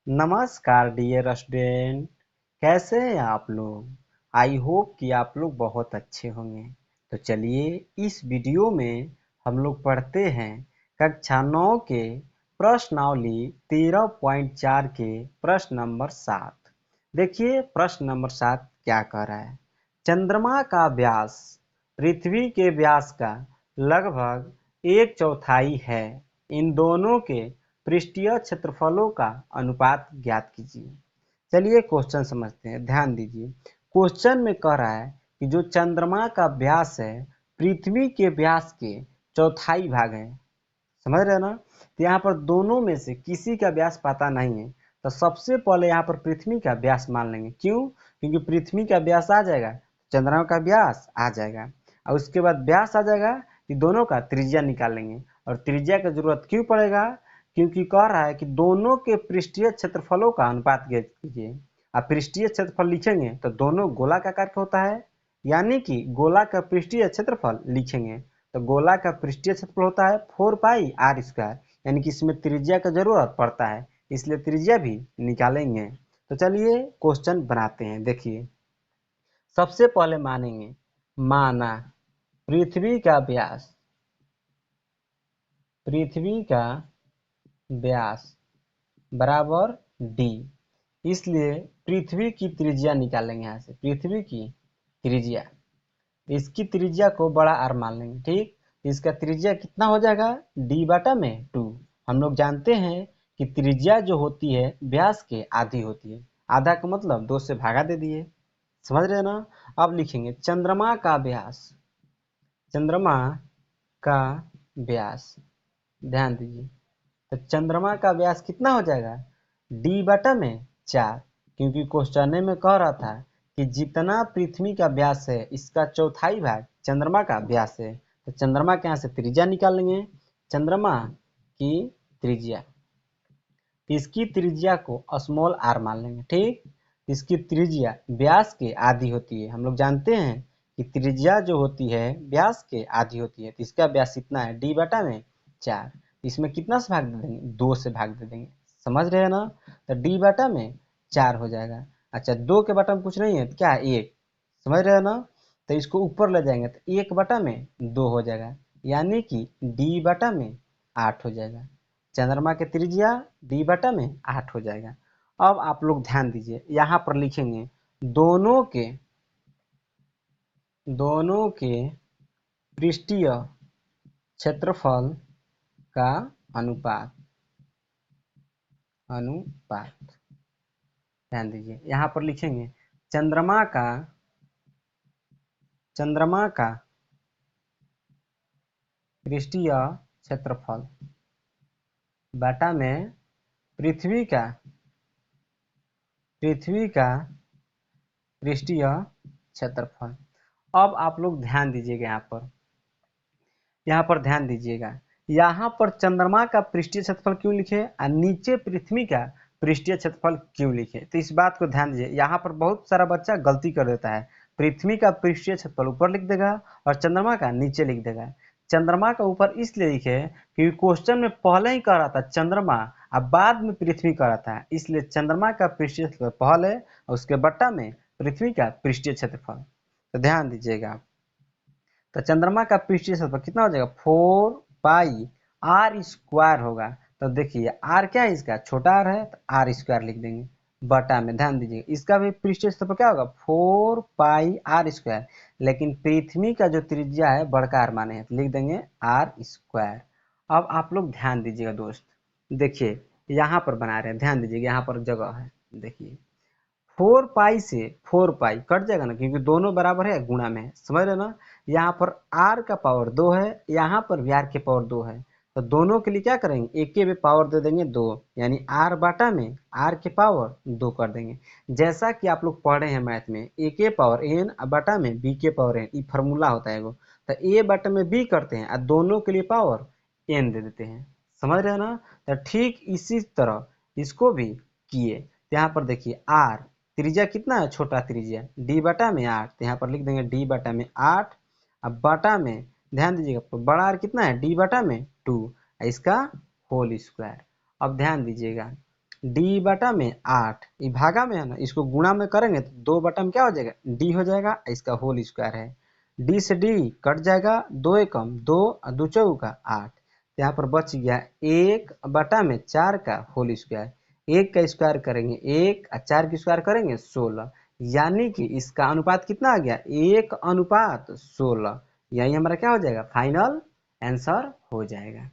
नमस्कार dear student. कैसे हैं आप लोग? आई होप कि आप लोग बहुत अच्छे होंगे। तो चलिए इस वीडियो में हम लोग पढ़ते हैं कक्षा 9 के प्रश्नावली 13.4 के प्रश्न नंबर 7। देखिए प्रश्न नंबर 7 क्या कह रहा है। चंद्रमा का व्यास पृथ्वी के व्यास का लगभग 1/4 है। इन दोनों के पृष्ठीय क्षेत्रफलों का अनुपात ज्ञात कीजिए। चलिए क्वेश्चन समझते हैं, ध्यान दीजिए। क्वेश्चन में कह रहा है कि जो चंद्रमा का व्यास है पृथ्वी के व्यास के चौथाई भाग है। समझ रहे हैं ना? तो यहाँ पर दोनों में से किसी का व्यास पता नहीं है, तो सबसे पहले यहाँ पर पृथ्वी का व्यास मान लेंगे। क्यों? क्योंकि पृथ्वी का व्यास आ जाएगा, चंद्रमा का व्यास आ जाएगा, और उसके बाद व्यास आ जाएगा कि दोनों का त्रिज्या निकालेंगे। और त्रिज्या की जरूरत क्यों पड़ेगा? क्योंकि कह रहा है कि दोनों के पृष्ठीय क्षेत्रफलों का अनुपात ज्ञात कीजिए। आप पृष्ठीय क्षेत्रफल लिखेंगे तो दोनों गोलाकार का होता है, यानी कि गोला का पृष्ठीय क्षेत्रफल लिखेंगे तो गोला का पृष्ठीय क्षेत्रफल होता है 4πr², यानी कि इसमें त्रिज्या का जरूरत पड़ता है, इसलिए त्रिज्या भी निकालेंगे। तो चलिए क्वेश्चन बनाते हैं। देखिए सबसे पहले मानेंगे, माना पृथ्वी का व्यास बराबर d, इसलिए पृथ्वी की त्रिज्या निकालेंगे। यहाँ से पृथ्वी की त्रिज्या, इसकी त्रिज्या को बड़ा आर मान लेंगे। ठीक, इसका त्रिज्या कितना हो जाएगा? d/2। हम लोग जानते हैं कि त्रिज्या जो होती है व्यास के आधी होती है। आधा का मतलब 2 से भागा दे दिए। समझ रहे हैं ना? अब लिखेंगे चंद्रमा का व्यास। चंद्रमा का व्यास, ध्यान दीजिए, तो चंद्रमा का व्यास कितना हो जाएगा? d/4, क्योंकि क्वेश्चन में कह रहा था कि जितना पृथ्वी का व्यास है इसका चौथाई भाग चंद्रमा का व्यास है, तो चंद्रमा के यहाँ से त्रिज्या निकाल लेंगे। चंद्रमा की त्रिज्या, इसकी त्रिज्या को स्मॉल r मान लेंगे। ठीक, इसकी त्रिज्या व्यास के आधी होती है। हम लोग जानते हैं कि त्रिज्या जो होती है व्यास के आधी होती है, तो इसका व्यास कितना है? d/4। इसमें कितना से भाग दे देंगे? 2 से भाग दे देंगे। समझ रहे हैं ना? तो d/4 हो जाएगा। अच्छा, 2 के बटा में कुछ नहीं है तो क्या है? 1। समझ रहे हैं ना? तो इसको ऊपर ले जाएंगे तो 1/2 हो जाएगा, यानी कि d/8 हो जाएगा। चंद्रमा की त्रिज्या d/8 हो जाएगा। अब आप लोग ध्यान दीजिए, यहाँ पर लिखेंगे दोनों के पृष्ठीय क्षेत्रफल का अनुपात। ध्यान दीजिए, यहाँ पर लिखेंगे चंद्रमा का पृष्ठीय क्षेत्रफल बटा में पृथ्वी का पृष्ठीय क्षेत्रफल। अब आप लोग ध्यान दीजिएगा, यहाँ पर ध्यान दीजिएगा, यहाँ पर चंद्रमा का पृष्ठीय क्षेत्रफल क्यों लिखे और नीचे पृथ्वी का पृष्ठीय क्षेत्रफल क्यों लिखे? तो इस बात को ध्यान दीजिए। यहाँ पर बहुत सारा बच्चा गलती कर देता है, पृथ्वी का पृष्ठीय क्षेत्रफल ऊपर लिख देगा और चंद्रमा का नीचे लिख देगा। चंद्रमा का ऊपर इसलिए लिखे क्योंकि क्वेश्चन में पहले ही कह रहा था चंद्रमा और बाद में पृथ्वी कह रहा था, इसलिए चंद्रमा का पृष्ठीय क्षेत्रफल पहले और उसके बट्टा में पृथ्वी का पृष्ठीय क्षेत्रफल। तो ध्यान दीजिएगा, तो चंद्रमा का पृष्ठीय क्षेत्रफल कितना हो जाएगा? 4πr² होगा। तो देखिए r क्या है? इसका छोटा r है तो r² लिख देंगे बटा में। ध्यान दीजिए, इसका भी पृष्ठीय क्षेत्रफल क्या होगा? 4πr², लेकिन पृथ्वी का जो त्रिज्या है बड़का r माने हैं तो लिख देंगे r²। अब आप लोग ध्यान दीजिएगा दोस्त, देखिए यहाँ पर बना रहे हैं, ध्यान दीजिएगा, यहाँ पर जगह है। देखिए 4π से 4π कट जाएगा ना, क्योंकि दोनों बराबर है, गुणा में है। समझ रहे ना? यहाँ पर r का पावर 2 है, यहाँ पर भी r के पावर 2 है, तो दोनों के लिए क्या करेंगे? एक के पावर दे देंगे 2, यानी r बटा में r के पावर 2 कर देंगे। जैसा कि आप लोग पढ़े हैं मैथ में, a के पावर n बटा में b के पावर n, ये फार्मूला होता है एगो, तो a बटा में b करते हैं और दोनों के लिए पावर n दे देते हैं। समझ रहे हैं ना? तो ठीक इसी तरह इसको भी किए। यहाँ पर देखिए r त्रिज्या कितना है? छोटा त्रिज्या d/8, तो यहाँ पर लिख देंगे d/8। अब बटा में ध्यान दीजिएगा, बड़ा r कितना है? d/2, इसका होल स्क्वायर। अब ध्यान दीजिएगा, डी बटा में 8, ये भागा में है ना, इसको गुणा में करेंगे तो 2 बटा में क्या हो जाएगा, डी हो जाएगा, इसका होल स्क्वायर है। डी से डी कट जाएगा, 2 एकम 2 और 2 चौका 8, यहाँ पर बच गया 1 बटा में 4 का होल स्क्वायर। 1 का स्क्वायर करेंगे 1 और 4 की स्क्वायर करेंगे 16, यानी कि इसका अनुपात कितना आ गया, 1:16। यही हमारा क्या हो जाएगा, फाइनल आंसर हो जाएगा।